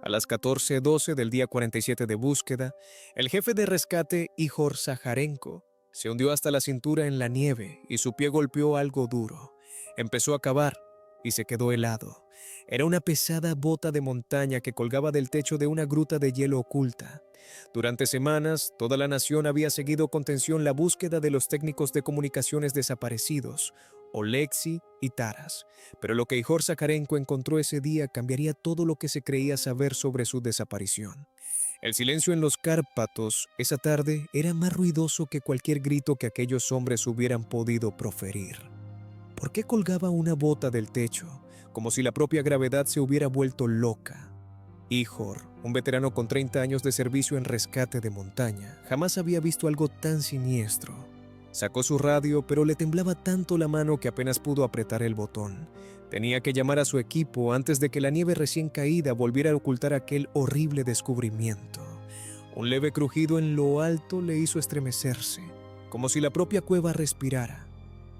A las 14:12 del día 47 de búsqueda, el jefe de rescate, Ihor Zaharenko, se hundió hasta la cintura en la nieve y su pie golpeó algo duro. Empezó a cavar y se quedó helado. Era una pesada bota de montaña que colgaba del techo de una gruta de hielo oculta. Durante semanas, toda la nación había seguido con tensión la búsqueda de los técnicos de comunicaciones desaparecidos, Oleksiy y Taras, pero lo que Ihor Zaharenko encontró ese día cambiaría todo lo que se creía saber sobre su desaparición. El silencio en los Cárpatos esa tarde era más ruidoso que cualquier grito que aquellos hombres hubieran podido proferir. ¿Por qué colgaba una bota del techo, como si la propia gravedad se hubiera vuelto loca? Ihor, un veterano con 30 años de servicio en rescate de montaña, jamás había visto algo tan siniestro. Sacó su radio, pero le temblaba tanto la mano que apenas pudo apretar el botón. Tenía que llamar a su equipo antes de que la nieve recién caída volviera a ocultar aquel horrible descubrimiento. Un leve crujido en lo alto le hizo estremecerse, como si la propia cueva respirara.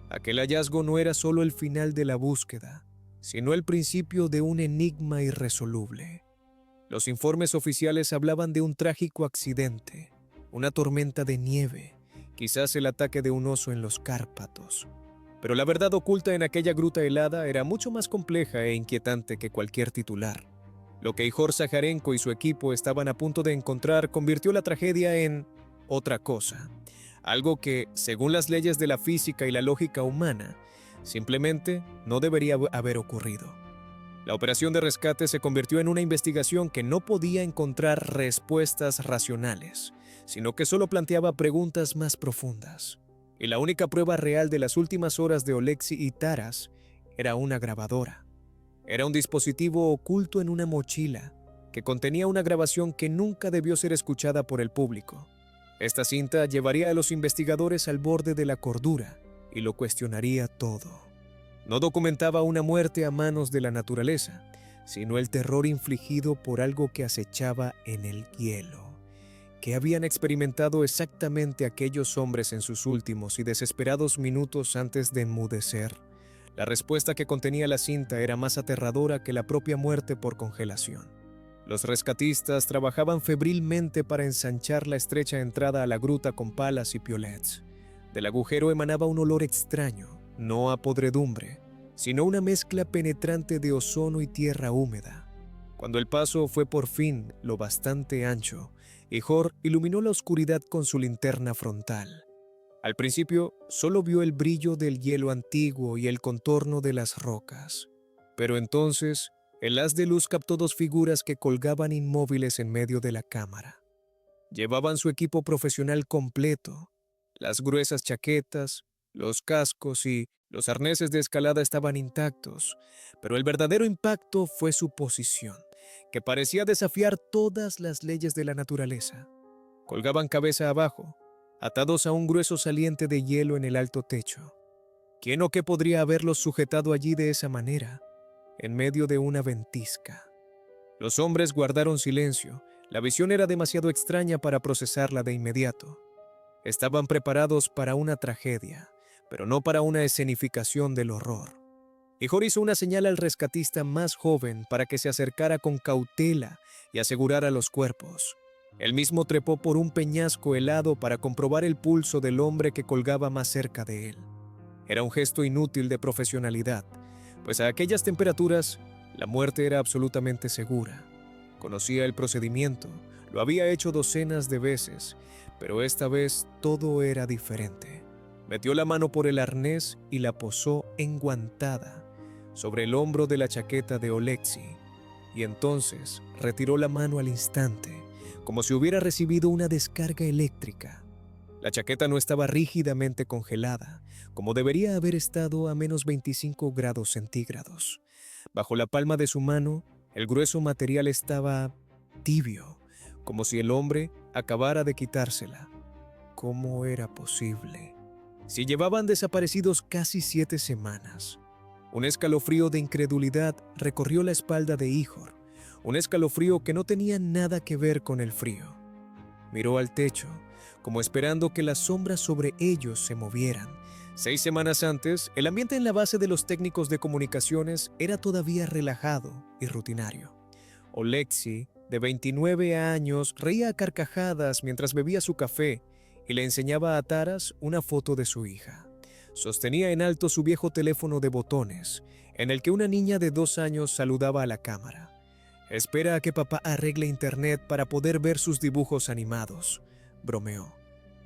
Aquel hallazgo no era solo el final de la búsqueda, sino el principio de un enigma irresoluble. Los informes oficiales hablaban de un trágico accidente, una tormenta de nieve, quizás el ataque de un oso en los Cárpatos. Pero la verdad oculta en aquella gruta helada era mucho más compleja e inquietante que cualquier titular. Lo que Ihor Zaharenko y su equipo estaban a punto de encontrar convirtió la tragedia en otra cosa. Algo que, según las leyes de la física y la lógica humana, simplemente no debería haber ocurrido. La operación de rescate se convirtió en una investigación que no podía encontrar respuestas racionales, sino que solo planteaba preguntas más profundas. Y la única prueba real de las últimas horas de Oleksiy y Taras era una grabadora. Era un dispositivo oculto en una mochila que contenía una grabación que nunca debió ser escuchada por el público. Esta cinta llevaría a los investigadores al borde de la cordura y lo cuestionaría todo. No documentaba una muerte a manos de la naturaleza, sino el terror infligido por algo que acechaba en el hielo. ¿Qué habían experimentado exactamente aquellos hombres en sus últimos y desesperados minutos antes de enmudecer? La respuesta que contenía la cinta era más aterradora que la propia muerte por congelación. Los rescatistas trabajaban febrilmente para ensanchar la estrecha entrada a la gruta con palas y piolets. Del agujero emanaba un olor extraño, no a podredumbre, sino una mezcla penetrante de ozono y tierra húmeda. Cuando el paso fue por fin lo bastante ancho, Ihor iluminó la oscuridad con su linterna frontal. Al principio solo vio el brillo del hielo antiguo y el contorno de las rocas, pero entonces el haz de luz captó dos figuras que colgaban inmóviles en medio de la cámara. Llevaban su equipo profesional completo. Las gruesas chaquetas, los cascos y los arneses de escalada estaban intactos, pero el verdadero impacto fue su posición, que parecía desafiar todas las leyes de la naturaleza. Colgaban cabeza abajo, atados a un grueso saliente de hielo en el alto techo. ¿Quién o qué podría haberlos sujetado allí de esa manera, en medio de una ventisca? Los hombres guardaron silencio. La visión era demasiado extraña para procesarla de inmediato. Estaban preparados para una tragedia, pero no para una escenificación del horror. Ihor hizo una señal al rescatista más joven para que se acercara con cautela y asegurara los cuerpos. Él mismo trepó por un peñasco helado para comprobar el pulso del hombre que colgaba más cerca de él. Era un gesto inútil de profesionalidad, pues a aquellas temperaturas la muerte era absolutamente segura. Conocía el procedimiento, lo había hecho docenas de veces, pero esta vez todo era diferente. Metió la mano por el arnés y la posó enguantada sobre el hombro de la chaqueta de Oleksiy, y entonces retiró la mano al instante, como si hubiera recibido una descarga eléctrica. La chaqueta no estaba rígidamente congelada, como debería haber estado a menos 25 grados centígrados. Bajo la palma de su mano, el grueso material estaba tibio, como si el hombre acabara de quitársela. ¿Cómo era posible? Si llevaban desaparecidos casi 7 semanas. Un escalofrío de incredulidad recorrió la espalda de Ihor, un escalofrío que no tenía nada que ver con el frío. Miró al techo, como esperando que las sombras sobre ellos se movieran. 6 semanas antes, el ambiente en la base de los técnicos de comunicaciones era todavía relajado y rutinario. Oleksiy de 29 años, reía a carcajadas mientras bebía su café y le enseñaba a Taras una foto de su hija. Sostenía en alto su viejo teléfono de botones, en el que una niña de 2 años saludaba a la cámara. «Espera a que papá arregle internet para poder ver sus dibujos animados», bromeó.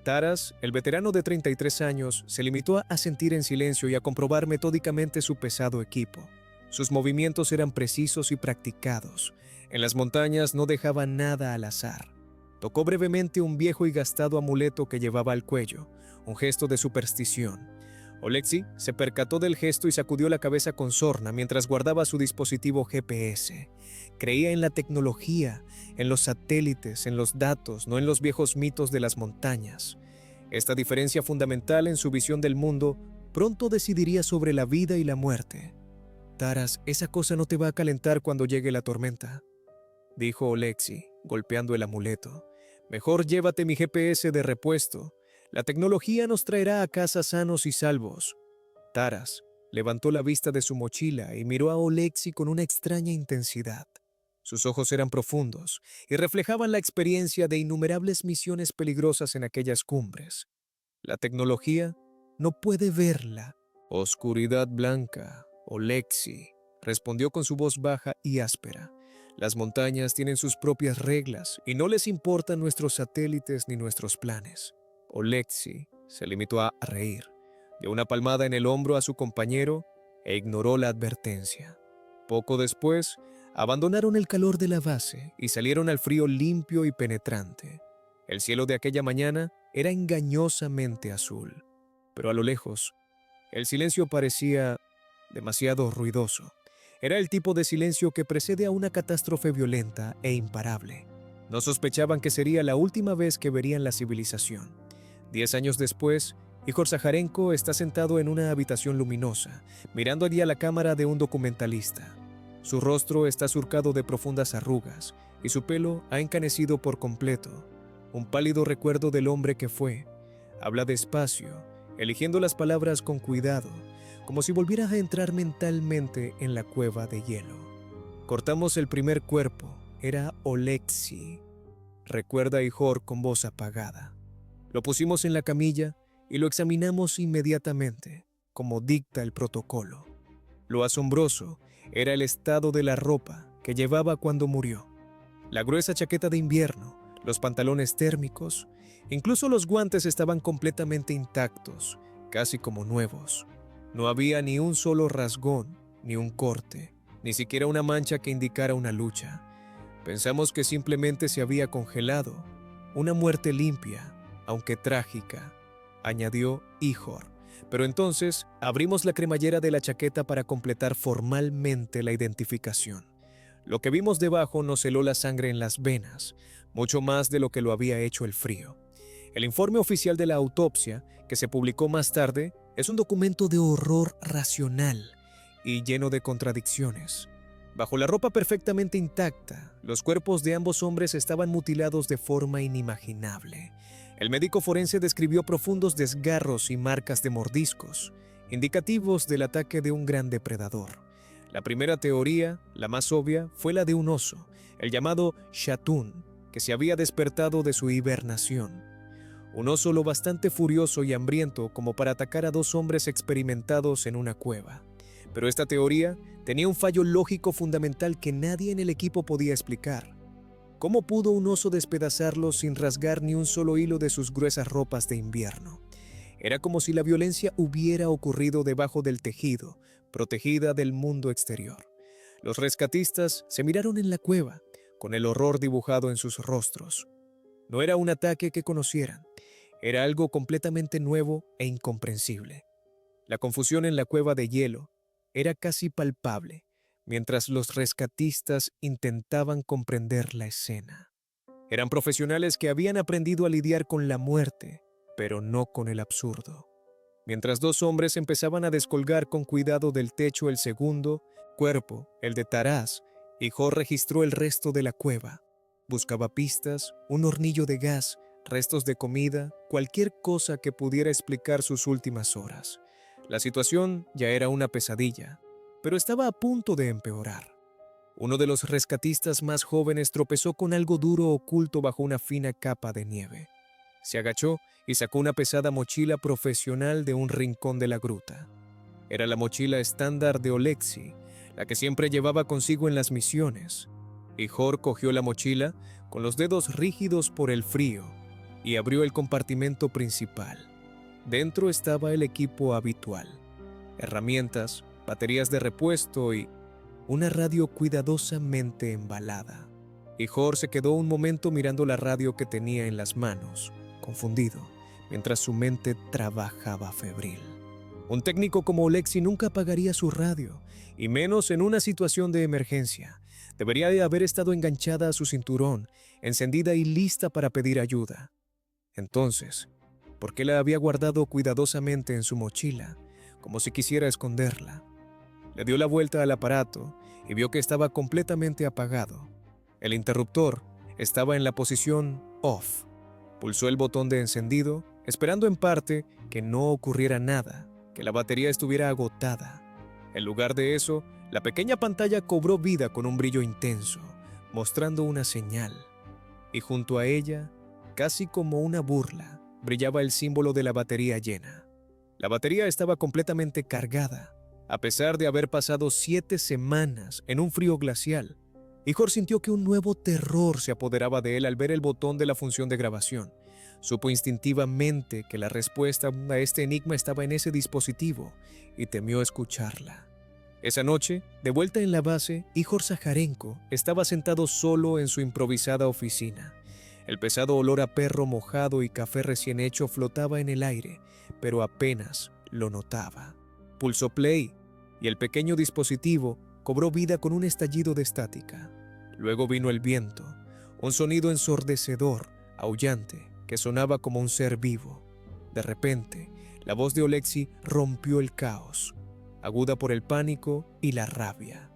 Taras, el veterano de 33 años, se limitó a asentir en silencio y a comprobar metódicamente su pesado equipo. Sus movimientos eran precisos y practicados. En las montañas no dejaba nada al azar. Tocó brevemente un viejo y gastado amuleto que llevaba al cuello, un gesto de superstición. Oleksiy se percató del gesto y sacudió la cabeza con sorna mientras guardaba su dispositivo GPS. Creía en la tecnología, en los satélites, en los datos, no en los viejos mitos de las montañas. Esta diferencia fundamental en su visión del mundo pronto decidiría sobre la vida y la muerte. «Taras, esa cosa no te va a calentar cuando llegue la tormenta», dijo Oleksiy, golpeando el amuleto. «Mejor llévate mi GPS de repuesto. La tecnología nos traerá a casa sanos y salvos». Taras levantó la vista de su mochila y miró a Oleksiy con una extraña intensidad. Sus ojos eran profundos y reflejaban la experiencia de innumerables misiones peligrosas en aquellas cumbres. «La tecnología no puede verla». «Oscuridad blanca, Oleksiy», respondió con su voz baja y áspera. «Las montañas tienen sus propias reglas y no les importan nuestros satélites ni nuestros planes». Oleksiy se limitó a reír, dio una palmada en el hombro a su compañero e ignoró la advertencia. Poco después, abandonaron el calor de la base y salieron al frío limpio y penetrante. El cielo de aquella mañana era engañosamente azul, pero a lo lejos, el silencio parecía demasiado ruidoso. Era el tipo de silencio que precede a una catástrofe violenta e imparable. No sospechaban que sería la última vez que verían la civilización. 10 años después, Ihor Zajarenko está sentado en una habitación luminosa, mirando allí a la cámara de un documentalista. Su rostro está surcado de profundas arrugas y su pelo ha encanecido por completo. Un pálido recuerdo del hombre que fue. Habla despacio, eligiendo las palabras con cuidado, como si volviera a entrar mentalmente en la cueva de hielo. «Cortamos el primer cuerpo. Era Oleksiy», recuerda Ihor con voz apagada. «Lo pusimos en la camilla y lo examinamos inmediatamente, como dicta el protocolo. Lo asombroso era el estado de la ropa que llevaba cuando murió. La gruesa chaqueta de invierno, los pantalones térmicos, incluso los guantes estaban completamente intactos, casi como nuevos. No había ni un solo rasgón, ni un corte, ni siquiera una mancha que indicara una lucha. Pensamos que simplemente se había congelado, una muerte limpia, aunque trágica», añadió Ihor. «Pero entonces abrimos la cremallera de la chaqueta para completar formalmente la identificación. Lo que vimos debajo nos heló la sangre en las venas, mucho más de lo que lo había hecho el frío. El informe oficial de la autopsia, que se publicó más tarde, es un documento de horror racional y lleno de contradicciones. Bajo la ropa perfectamente intacta, los cuerpos de ambos hombres estaban mutilados de forma inimaginable. El médico forense describió profundos desgarros y marcas de mordiscos, indicativos del ataque de un gran depredador. La primera teoría, la más obvia, fue la de un oso, el llamado Shatun, que se había despertado de su hibernación. Un oso lo bastante furioso y hambriento como para atacar a 2 hombres experimentados en una cueva. Pero esta teoría tenía un fallo lógico fundamental que nadie en el equipo podía explicar. ¿Cómo pudo un oso despedazarlo sin rasgar ni un solo hilo de sus gruesas ropas de invierno? Era como si la violencia hubiera ocurrido debajo del tejido, protegida del mundo exterior. Los rescatistas se miraron en la cueva, con el horror dibujado en sus rostros. No era un ataque que conocieran, era algo completamente nuevo e incomprensible. La confusión en la cueva de hielo era casi palpable, mientras los rescatistas intentaban comprender la escena. Eran profesionales que habían aprendido a lidiar con la muerte, pero no con el absurdo. Mientras 2 hombres empezaban a descolgar con cuidado del techo el segundo cuerpo, el de Taras, Ihor registró el resto de la cueva. Buscaba pistas, un hornillo de gas, restos de comida, cualquier cosa que pudiera explicar sus últimas horas. La situación ya era una pesadilla, pero estaba a punto de empeorar. Uno de los rescatistas más jóvenes tropezó con algo duro oculto bajo una fina capa de nieve. Se agachó y sacó una pesada mochila profesional de un rincón de la gruta. Era la mochila estándar de Oleksii, la que siempre llevaba consigo en las misiones. Ihor cogió la mochila con los dedos rígidos por el frío y abrió el compartimento principal. Dentro estaba el equipo habitual: herramientas, baterías de repuesto y una radio cuidadosamente embalada. Ihor se quedó un momento mirando la radio que tenía en las manos, confundido, mientras su mente trabajaba febril. Un técnico como Oleksii nunca apagaría su radio, y menos en una situación de emergencia. Debería de haber estado enganchada a su cinturón, encendida y lista para pedir ayuda. Entonces, ¿por qué la había guardado cuidadosamente en su mochila, como si quisiera esconderla? Le dio la vuelta al aparato y vio que estaba completamente apagado. El interruptor estaba en la posición off. Pulsó el botón de encendido, esperando en parte que no ocurriera nada, que la batería estuviera agotada. En lugar de eso, la pequeña pantalla cobró vida con un brillo intenso, mostrando una señal. Y junto a ella, casi como una burla, brillaba el símbolo de la batería llena. La batería estaba completamente cargada, a pesar de haber pasado 7 semanas en un frío glacial. Ihor sintió que un nuevo terror se apoderaba de él al ver el botón de la función de grabación. Supo instintivamente que la respuesta a este enigma estaba en ese dispositivo y temió escucharla. Esa noche, de vuelta en la base, Ihor Zaharenko estaba sentado solo en su improvisada oficina. El pesado olor a perro mojado y café recién hecho flotaba en el aire, pero apenas lo notaba. Pulsó play y el pequeño dispositivo cobró vida con un estallido de estática. Luego vino el viento, un sonido ensordecedor, aullante, que sonaba como un ser vivo. De repente, la voz de Oleksii rompió el caos, aguda por el pánico y la rabia.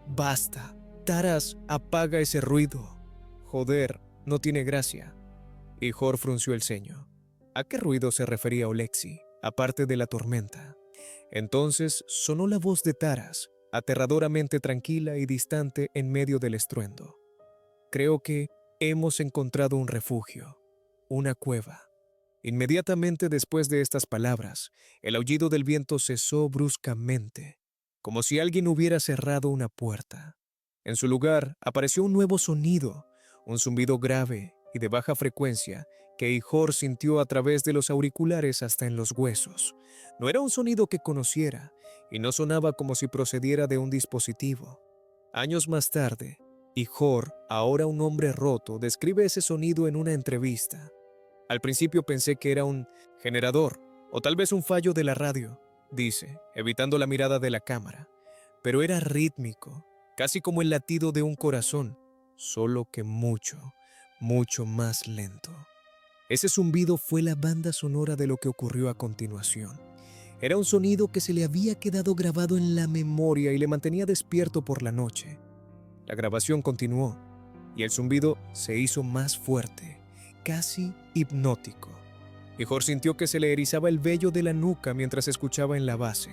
«Basta, Taras, apaga ese ruido. Joder, no tiene gracia». Ihor frunció el ceño. ¿A qué ruido se refería Oleksii, aparte de la tormenta? Entonces sonó la voz de Taras, aterradoramente tranquila y distante en medio del estruendo. «Creo que hemos encontrado un refugio, una cueva». Inmediatamente después de estas palabras, el aullido del viento cesó bruscamente, como si alguien hubiera cerrado una puerta. En su lugar apareció un nuevo sonido, un zumbido grave y de baja frecuencia que Ihor sintió a través de los auriculares hasta en los huesos. No era un sonido que conociera y no sonaba como si procediera de un dispositivo. Años más tarde, Ihor, ahora un hombre roto, describe ese sonido en una entrevista. «Al principio pensé que era un generador o tal vez un fallo de la radio», dice, evitando la mirada de la cámara. «Pero era rítmico, casi como el latido de un corazón, solo que mucho, mucho más lento». Ese zumbido fue la banda sonora de lo que ocurrió a continuación. Era un sonido que se le había quedado grabado en la memoria y le mantenía despierto por la noche. La grabación continuó y el zumbido se hizo más fuerte, casi hipnótico. Ihor sintió que se le erizaba el vello de la nuca mientras escuchaba en la base.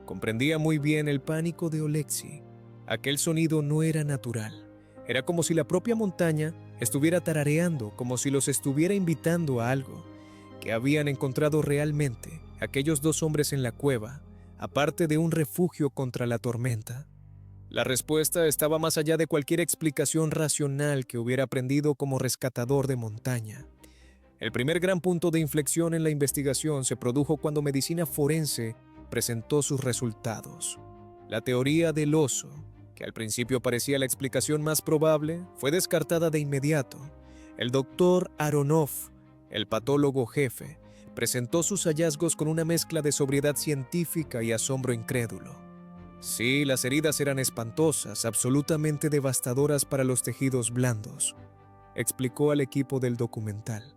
Comprendía muy bien el pánico de Oleksii. Aquel sonido no era natural. Era como si la propia montaña estuviera tarareando, como si los estuviera invitando a algo. ¿Qué habían encontrado realmente aquellos dos hombres en la cueva, aparte de un refugio contra la tormenta? La respuesta estaba más allá de cualquier explicación racional que hubiera aprendido como rescatador de montaña. El primer gran punto de inflexión en la investigación se produjo cuando medicina forense presentó sus resultados. La teoría del oso, que al principio parecía la explicación más probable, fue descartada de inmediato. El doctor Aronov, el patólogo jefe, presentó sus hallazgos con una mezcla de sobriedad científica y asombro incrédulo. Sí, las heridas eran espantosas, absolutamente devastadoras para los tejidos blandos, explicó al equipo del documental.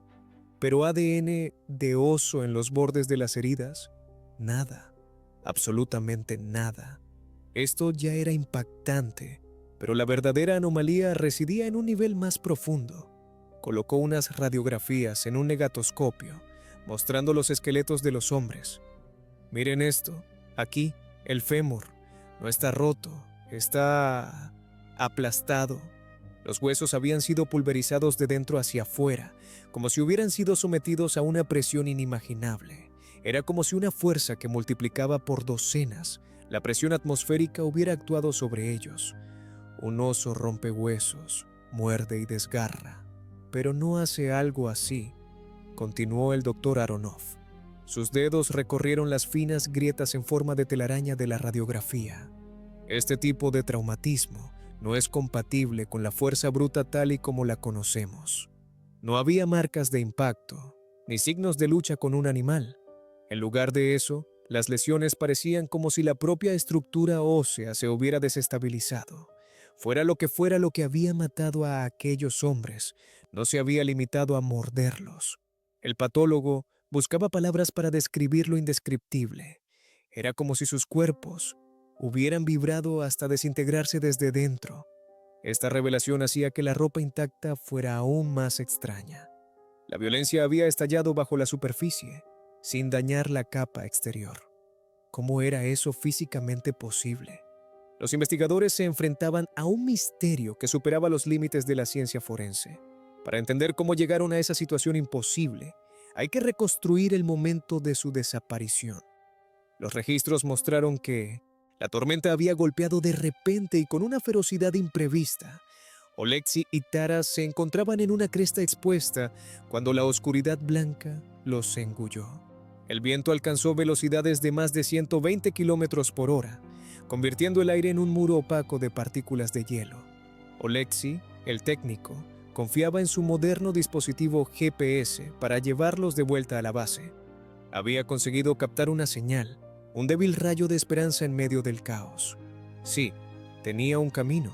Pero ADN de oso en los bordes de las heridas, nada, absolutamente nada. Esto ya era impactante, pero la verdadera anomalía residía en un nivel más profundo. Colocó unas radiografías en un negatoscopio, mostrando los esqueletos de los hombres. «Miren esto, aquí, el fémur. No está roto, está...» aplastado. Los huesos habían sido pulverizados de dentro hacia afuera, como si hubieran sido sometidos a una presión inimaginable. Era como si una fuerza que multiplicaba por docenas la presión atmosférica hubiera actuado sobre ellos. Un oso rompe huesos, muerde y desgarra, pero no hace algo así, continuó el doctor Aronov. Sus dedos recorrieron las finas grietas en forma de telaraña de la radiografía. Este tipo de traumatismo no es compatible con la fuerza bruta tal y como la conocemos. No había marcas de impacto, ni signos de lucha con un animal. En lugar de eso, las lesiones parecían como si la propia estructura ósea se hubiera desestabilizado. Fuera lo que había matado a aquellos hombres, no se había limitado a morderlos. El patólogo buscaba palabras para describir lo indescriptible. Era como si sus cuerpos hubieran vibrado hasta desintegrarse desde dentro. Esta revelación hacía que la ropa intacta fuera aún más extraña. La violencia había estallado bajo la superficie, sin dañar la capa exterior. ¿Cómo era eso físicamente posible? Los investigadores se enfrentaban a un misterio que superaba los límites de la ciencia forense. Para entender cómo llegaron a esa situación imposible, hay que reconstruir el momento de su desaparición. Los registros mostraron que la tormenta había golpeado de repente y con una ferocidad imprevista. Oleksiy y Taras se encontraban en una cresta expuesta cuando la oscuridad blanca los engulló. El viento alcanzó velocidades de más de 120 kilómetros por hora, convirtiendo el aire en un muro opaco de partículas de hielo. Oleksiy, el técnico, confiaba en su moderno dispositivo GPS para llevarlos de vuelta a la base. Había conseguido captar una señal, un débil rayo de esperanza en medio del caos. Sí, tenía un camino,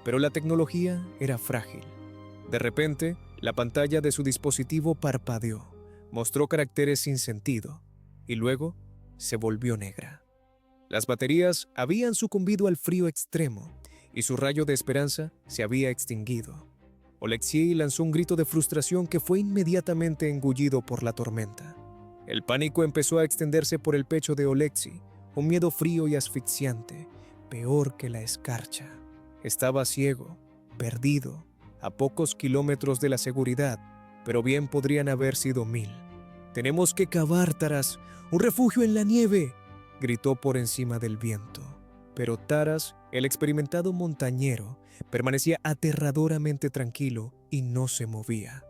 pero la tecnología era frágil. De repente, la pantalla de su dispositivo parpadeó, mostró caracteres sin sentido y luego se volvió negra. Las baterías habían sucumbido al frío extremo y su rayo de esperanza se había extinguido. Oleksiy lanzó un grito de frustración que fue inmediatamente engullido por la tormenta. El pánico empezó a extenderse por el pecho de Oleksiy, un miedo frío y asfixiante, peor que la escarcha. Estaba ciego, perdido, a pocos kilómetros de la seguridad, pero bien podrían haber sido 1000. «Tenemos que cavar, Taras, un refugio en la nieve», gritó por encima del viento. Pero Taras, el experimentado montañero, permanecía aterradoramente tranquilo y no se movía.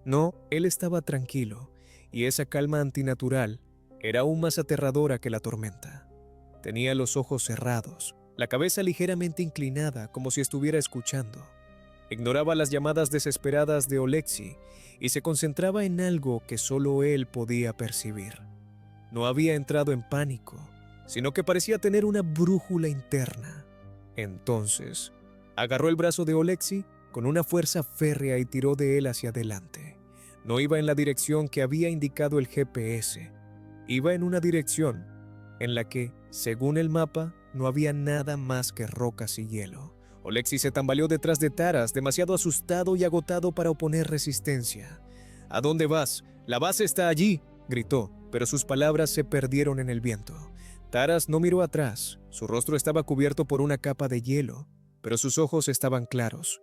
No, él estaba tranquilo, y esa calma antinatural era aún más aterradora que la tormenta. Tenía los ojos cerrados, la cabeza ligeramente inclinada como si estuviera escuchando. Ignoraba las llamadas desesperadas de Oleksiy y se concentraba en algo que solo él podía percibir. No había entrado en pánico, sino que parecía tener una brújula interna. Entonces, agarró el brazo de Oleksiy con una fuerza férrea y tiró de él hacia adelante. No iba en la dirección que había indicado el GPS. Iba en una dirección en la que, según el mapa, no había nada más que rocas y hielo. Oleksiy se tambaleó detrás de Taras, demasiado asustado y agotado para oponer resistencia. «¿A dónde vas? La base está allí», gritó, pero sus palabras se perdieron en el viento. Taras no miró atrás. Su rostro estaba cubierto por una capa de hielo, pero sus ojos estaban claros.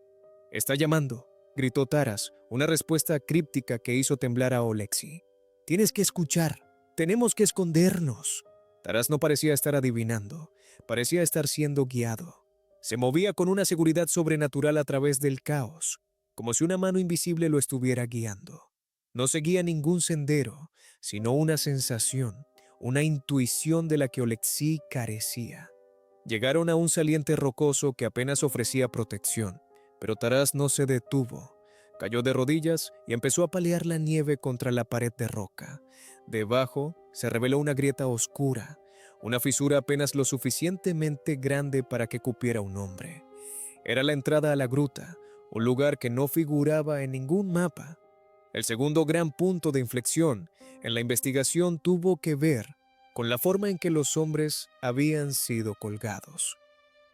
«Está llamando», gritó Taras, una respuesta críptica que hizo temblar a Oleksiy. «Tienes que escuchar. Tenemos que escondernos». Taras no parecía estar adivinando, parecía estar siendo guiado. Se movía con una seguridad sobrenatural a través del caos, como si una mano invisible lo estuviera guiando. No seguía ningún sendero, sino una sensación, una intuición de la que Oleksiy carecía. Llegaron a un saliente rocoso que apenas ofrecía protección, pero Taras no se detuvo. Cayó de rodillas y empezó a palear la nieve contra la pared de roca. Debajo se reveló una grieta oscura, una fisura apenas lo suficientemente grande para que cupiera un hombre. Era la entrada a la gruta, un lugar que no figuraba en ningún mapa. El segundo gran punto de inflexión en la investigación tuvo que ver con la forma en que los hombres habían sido colgados.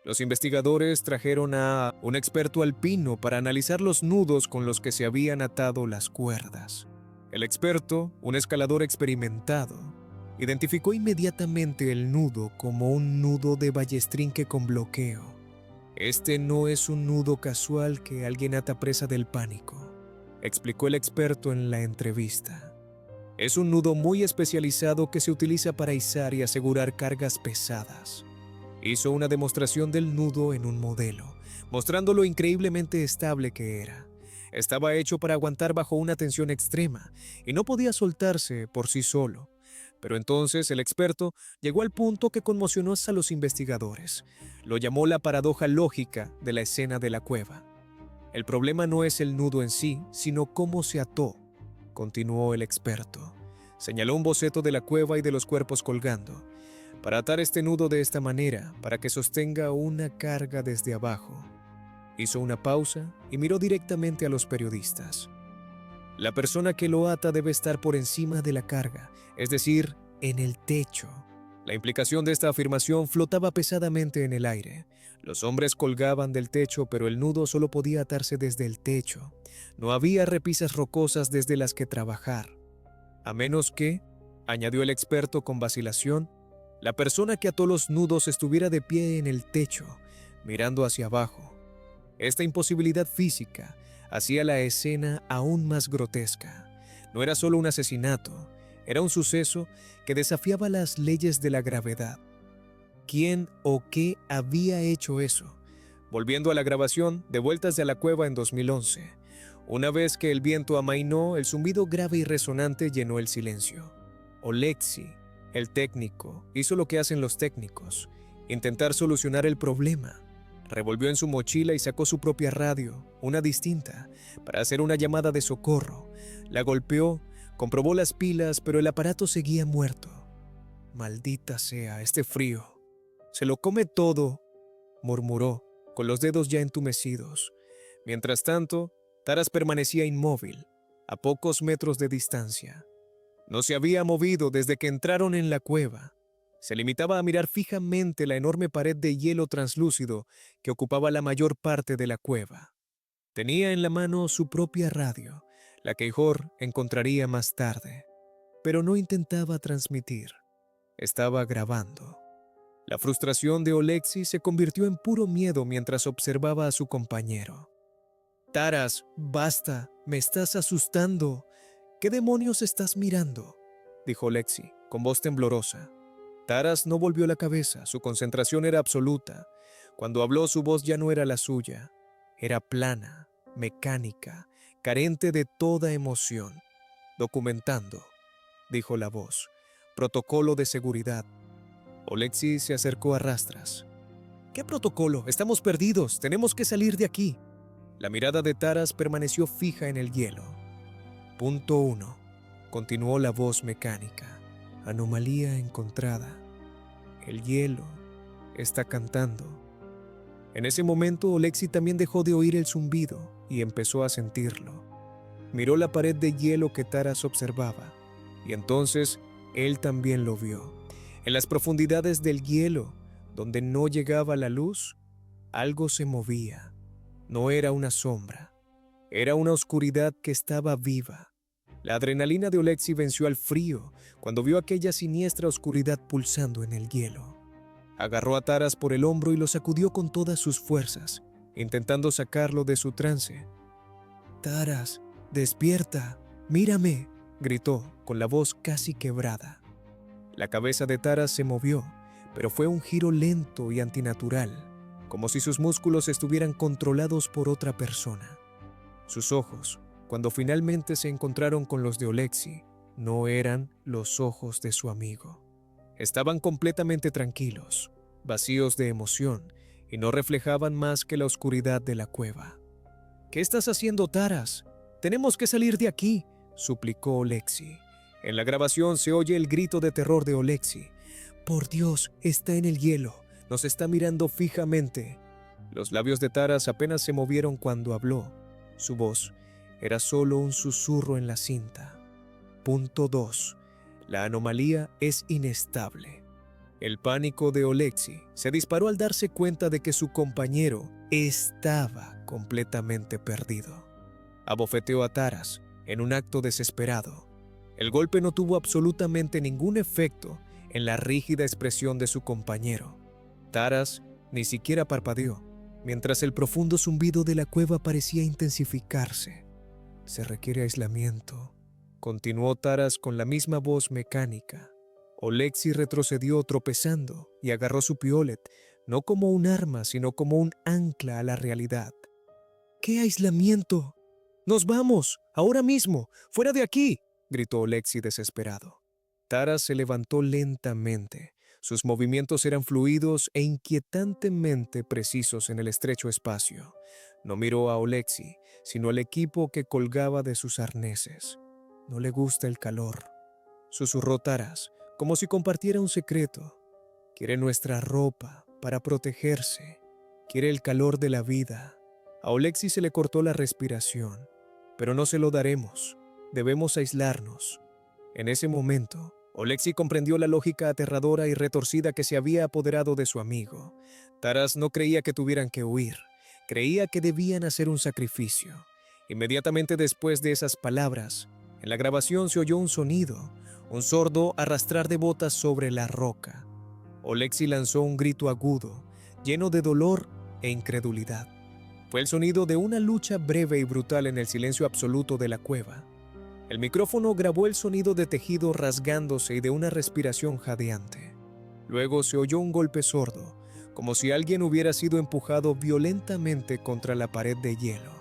Los investigadores trajeron a un experto alpino para analizar los nudos con los que se habían atado las cuerdas. El experto, un escalador experimentado, identificó inmediatamente el nudo como un nudo de ballestrinque con bloqueo. Este no es un nudo casual que alguien ata presa del pánico, explicó el experto en la entrevista. Es un nudo muy especializado que se utiliza para izar y asegurar cargas pesadas. Hizo una demostración del nudo en un modelo, mostrando lo increíblemente estable que era. Estaba hecho para aguantar bajo una tensión extrema y no podía soltarse por sí solo. Pero entonces el experto llegó al punto que conmocionó a los investigadores. Lo llamó la paradoja lógica de la escena de la cueva. El problema no es el nudo en sí, sino cómo se ató, continuó el experto. Señaló un boceto de la cueva y de los cuerpos colgando. Para atar este nudo de esta manera, para que sostenga una carga desde abajo. Hizo una pausa y miró directamente a los periodistas. La persona que lo ata debe estar por encima de la carga, es decir, en el techo. La implicación de esta afirmación flotaba pesadamente en el aire. Los hombres colgaban del techo, pero el nudo solo podía atarse desde el techo. No había repisas rocosas desde las que trabajar. A menos que, añadió el experto con vacilación, la persona que ató los nudos estuviera de pie en el techo, mirando hacia abajo. Esta imposibilidad física hacía la escena aún más grotesca. No era solo un asesinato, era un suceso que desafiaba las leyes de la gravedad. ¿Quién o qué había hecho eso? Volviendo a la grabación, de vueltas de la cueva en 2011, una vez que el viento amainó, el zumbido grave y resonante llenó el silencio. Oleksii, el técnico, hizo lo que hacen los técnicos, intentar solucionar el problema. Revolvió en su mochila y sacó su propia radio, una distinta, para hacer una llamada de socorro. La golpeó, comprobó las pilas, pero el aparato seguía muerto. Maldita sea, este frío. Se lo come todo, murmuró, con los dedos ya entumecidos. Mientras tanto, Taras permanecía inmóvil, a pocos metros de distancia. No se había movido desde que entraron en la cueva. Se limitaba a mirar fijamente la enorme pared de hielo translúcido que ocupaba la mayor parte de la cueva. Tenía en la mano su propia radio, la que Ihor encontraría más tarde, pero no intentaba transmitir. Estaba grabando. La frustración de Oleksii se convirtió en puro miedo mientras observaba a su compañero. «Taras, basta, me estás asustando. ¿Qué demonios estás mirando?», dijo Oleksii, con voz temblorosa. Taras no volvió la cabeza, su concentración era absoluta. Cuando habló, su voz ya no era la suya. Era plana, mecánica, carente de toda emoción. «Documentando», dijo la voz. «Protocolo de seguridad». Oleksii se acercó a rastras. «¿Qué protocolo? Estamos perdidos. Tenemos que salir de aquí». La mirada de Taras permaneció fija en el hielo. Punto 1. Continuó la voz mecánica. Anomalía encontrada. El hielo está cantando. En ese momento, Oleksii también dejó de oír el zumbido y empezó a sentirlo. Miró la pared de hielo que Taras observaba, y entonces él también lo vio. En las profundidades del hielo, donde no llegaba la luz, algo se movía. No era una sombra, era una oscuridad que estaba viva. La adrenalina de Oleksii venció al frío cuando vio aquella siniestra oscuridad pulsando en el hielo. Agarró a Taras por el hombro y lo sacudió con todas sus fuerzas, intentando sacarlo de su trance. «Taras, despierta, mírame», gritó, con la voz casi quebrada. La cabeza de Taras se movió, pero fue un giro lento y antinatural, como si sus músculos estuvieran controlados por otra persona. Sus ojos, cuando finalmente se encontraron con los de Oleksii, no eran los ojos de su amigo. Estaban completamente tranquilos, vacíos de emoción, y no reflejaban más que la oscuridad de la cueva. «¿Qué estás haciendo, Taras? Tenemos que salir de aquí», suplicó Oleksii. En la grabación se oye el grito de terror de Oleksii. «Por Dios, está en el hielo, nos está mirando fijamente». Los labios de Taras apenas se movieron cuando habló. Su voz era solo un susurro en la cinta. Punto 2. La anomalía es inestable. El pánico de Oleksii se disparó al darse cuenta de que su compañero estaba completamente perdido. Abofeteó a Taras en un acto desesperado. El golpe no tuvo absolutamente ningún efecto en la rígida expresión de su compañero. Taras ni siquiera parpadeó. mientras el profundo zumbido de la cueva parecía intensificarse. Se requiere aislamiento, continuó Taras con la misma voz mecánica. Oleksy retrocedió tropezando y agarró su piolet, no como un arma, sino como un ancla a la realidad. ¿Qué aislamiento? ¡Nos vamos! ¡Ahora mismo! ¡Fuera de aquí!, gritó Oleksy desesperado. Taras se levantó lentamente. Sus movimientos eran fluidos e inquietantemente precisos en el estrecho espacio. No miró a Oleksy, sino al equipo que colgaba de sus arneses. No le gusta el calor, susurró Taras, como si compartiera un secreto. Quiere nuestra ropa para protegerse. Quiere el calor de la vida. A Oleksy se le cortó la respiración, pero no se lo daremos. Debemos aislarnos. En ese momento, Oleksy comprendió la lógica aterradora y retorcida que se había apoderado de su amigo. Taras no creía que tuvieran que huir. Creía que debían hacer un sacrificio. Inmediatamente después de esas palabras, en la grabación se oyó un sonido, un sordo arrastrar de botas sobre la roca. Oleksy lanzó un grito agudo, lleno de dolor e incredulidad. Fue el sonido de una lucha breve y brutal en el silencio absoluto de la cueva. El micrófono grabó el sonido de tejido rasgándose y de una respiración jadeante. Luego se oyó un golpe sordo, como si alguien hubiera sido empujado violentamente contra la pared de hielo.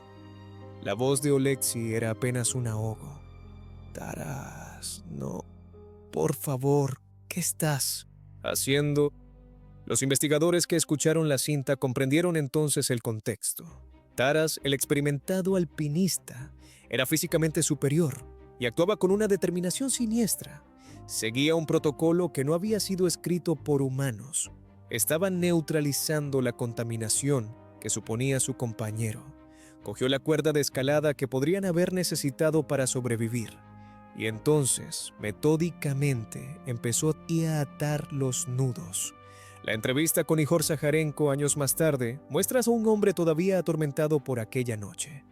La voz de Oleksy era apenas un ahogo. Taras, no, por favor, ¿qué estás haciendo? Los investigadores que escucharon la cinta comprendieron entonces el contexto. Taras, el experimentado alpinista, era físicamente superior y actuaba con una determinación siniestra. Seguía un protocolo que no había sido escrito por humanos. Estaba neutralizando la contaminación que suponía su compañero. Cogió la cuerda de escalada que podrían haber necesitado para sobrevivir. Y entonces, metódicamente, empezó a atar los nudos. La entrevista con Ihor Zaharenko años más tarde muestra a un hombre todavía atormentado por aquella noche.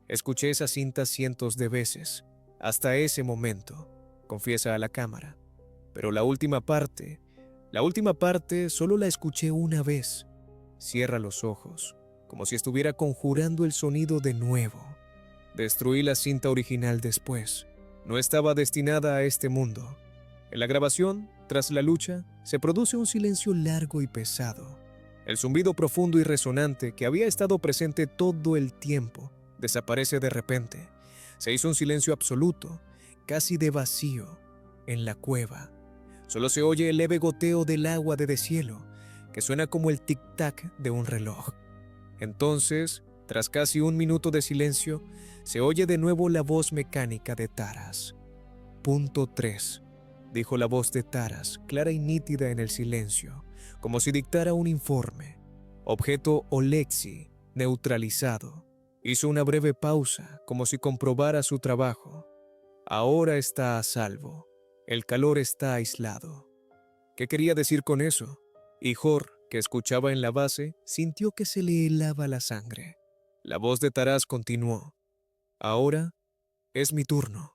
Escuché esa cinta cientos de veces, hasta ese momento, confiesa a la cámara. Pero la última parte solo la escuché una vez. Cierra los ojos, como si estuviera conjurando el sonido de nuevo. Destruí la cinta original después. No estaba destinada a este mundo. En la grabación, tras la lucha, se produce un silencio largo y pesado. El zumbido profundo y resonante que había estado presente todo el tiempo desaparece de repente. Se hizo un silencio absoluto, casi de vacío, en la cueva. Solo se oye el leve goteo del agua de deshielo, que suena como el tic-tac de un reloj. Entonces, tras casi un minuto de silencio, se oye de nuevo la voz mecánica de Taras. Punto 3. Dijo la voz de Taras, clara y nítida en el silencio, como si dictara un informe. Objeto Oleksy, neutralizado. Hizo una breve pausa, como si comprobara su trabajo. Ahora está a salvo. El calor está aislado. ¿Qué quería decir con eso? Ihor, que escuchaba en la base, sintió que se le helaba la sangre. La voz de Taras continuó. Ahora es mi turno.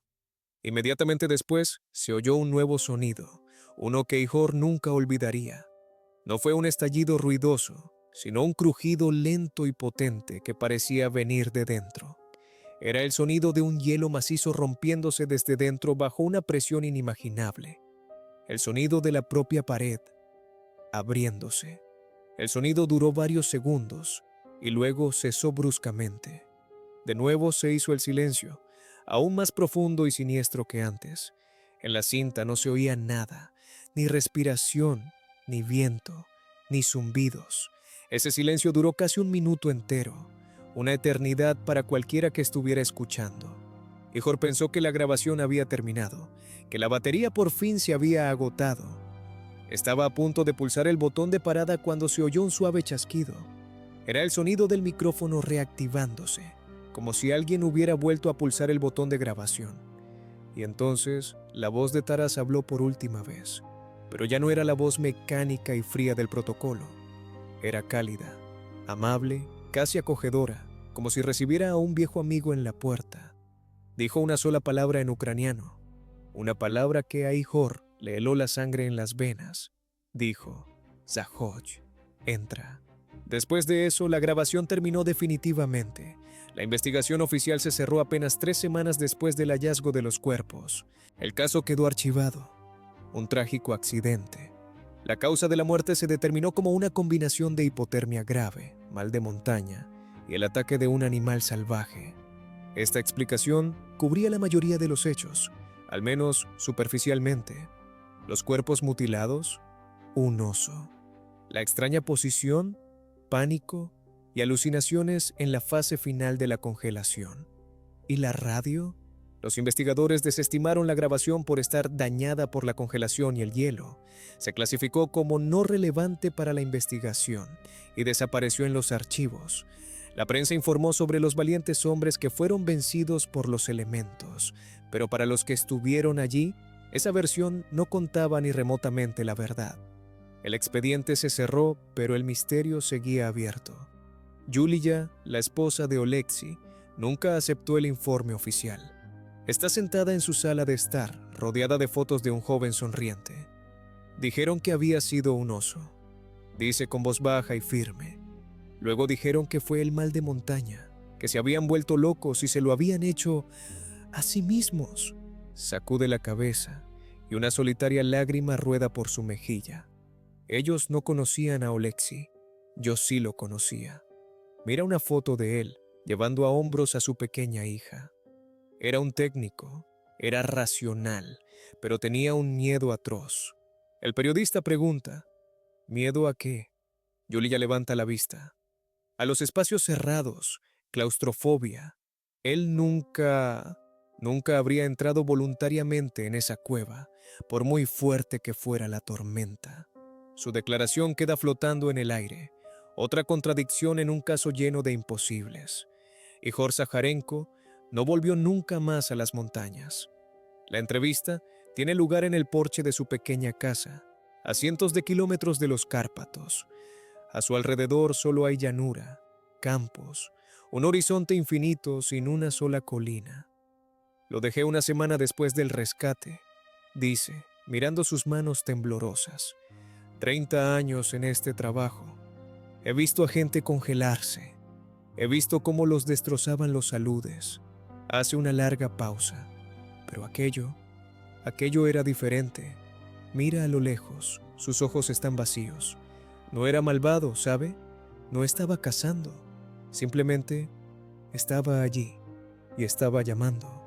Inmediatamente después se oyó un nuevo sonido, uno que Ihor nunca olvidaría. No fue un estallido ruidoso, sino un crujido lento y potente que parecía venir de dentro. Era el sonido de un hielo macizo rompiéndose desde dentro bajo una presión inimaginable. El sonido de la propia pared abriéndose. El sonido duró varios segundos y luego cesó bruscamente. De nuevo se hizo el silencio, aún más profundo y siniestro que antes. En la cinta no se oía nada, ni respiración, ni viento, ni zumbidos. Ese silencio duró casi un minuto entero, una eternidad para cualquiera que estuviera escuchando. Ihor pensó que la grabación había terminado, que la batería por fin se había agotado. Estaba a punto de pulsar el botón de parada cuando se oyó un suave chasquido. Era el sonido del micrófono reactivándose, como si alguien hubiera vuelto a pulsar el botón de grabación. Y entonces la voz de Taras habló por última vez, pero ya no era la voz mecánica y fría del protocolo. Era cálida, amable, casi acogedora, como si recibiera a un viejo amigo en la puerta. Dijo una sola palabra en ucraniano, una palabra que a Ihor le heló la sangre en las venas. Dijo, Zahodj, entra. Después de eso, la grabación terminó definitivamente. La investigación oficial se cerró apenas 3 semanas después del hallazgo de los cuerpos. El caso quedó archivado. Un trágico accidente. La causa de la muerte se determinó como una combinación de hipotermia grave, mal de montaña y el ataque de un animal salvaje. Esta explicación cubría la mayoría de los hechos, al menos superficialmente. Los cuerpos mutilados, un oso. La extraña posición, pánico y alucinaciones en la fase final de la congelación. ¿Y la radio? Los investigadores desestimaron la grabación por estar dañada por la congelación y el hielo. Se clasificó como no relevante para la investigación y desapareció en los archivos. La prensa informó sobre los valientes hombres que fueron vencidos por los elementos, pero para los que estuvieron allí, esa versión no contaba ni remotamente la verdad. El expediente se cerró, pero el misterio seguía abierto. Yulia, la esposa de Oleksiy, nunca aceptó el informe oficial. Está sentada en su sala de estar, rodeada de fotos de un joven sonriente. Dijeron que había sido un oso. Dice con voz baja y firme. Luego dijeron que fue el mal de montaña, que se habían vuelto locos y se lo habían hecho a sí mismos. Sacude la cabeza y una solitaria lágrima rueda por su mejilla. Ellos no conocían a Oleksiy. Yo sí lo conocía. Mira una foto de él, llevando a hombros a su pequeña hija. Era un técnico, era racional, pero tenía un miedo atroz. El periodista pregunta, ¿miedo a qué? Yulia levanta la vista. A los espacios cerrados, claustrofobia. Él nunca habría entrado voluntariamente en esa cueva, por muy fuerte que fuera la tormenta. Su declaración queda flotando en el aire, otra contradicción en un caso lleno de imposibles. Ihor Zaharenko no volvió nunca más a las montañas. La entrevista tiene lugar en el porche de su pequeña casa, a cientos de kilómetros de los Cárpatos. A su alrededor solo hay llanura, campos, un horizonte infinito sin una sola colina. Lo dejé una semana después del rescate, dice, mirando sus manos temblorosas. 30 años en este trabajo. He visto a gente congelarse. He visto cómo los destrozaban los aludes. Hace una larga pausa. Pero aquello era diferente. Mira a lo lejos, sus ojos están vacíos. No era malvado, ¿sabe? No estaba cazando. Simplemente estaba allí y estaba llamando.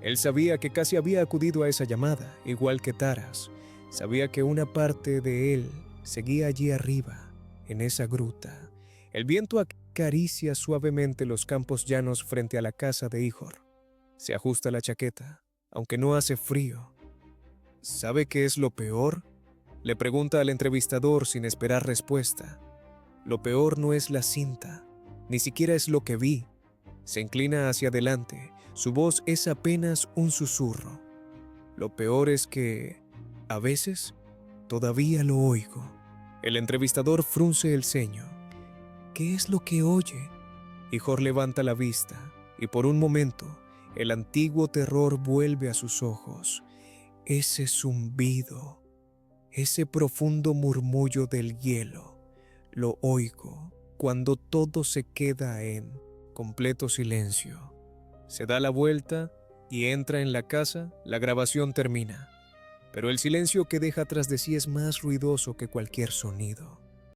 Él sabía que casi había acudido a esa llamada, igual que Taras. Sabía que una parte de él seguía allí arriba, en esa gruta. El viento acaricia suavemente los campos llanos frente a la casa de Ihor. Se ajusta la chaqueta, aunque no hace frío. ¿Sabe qué es lo peor? Le pregunta al entrevistador sin esperar respuesta. Lo peor no es la cinta, ni siquiera es lo que vi. Se inclina hacia adelante, su voz es apenas un susurro. Lo peor es que, a veces, todavía lo oigo. El entrevistador frunce el ceño. ¿Qué es lo que oye? Ihor levanta la vista, y por un momento, el antiguo terror vuelve a sus ojos. Ese zumbido, ese profundo murmullo del hielo, lo oigo cuando todo se queda en completo silencio. Se da la vuelta y entra en la casa, la grabación termina. Pero el silencio que deja tras de sí es más ruidoso que cualquier sonido.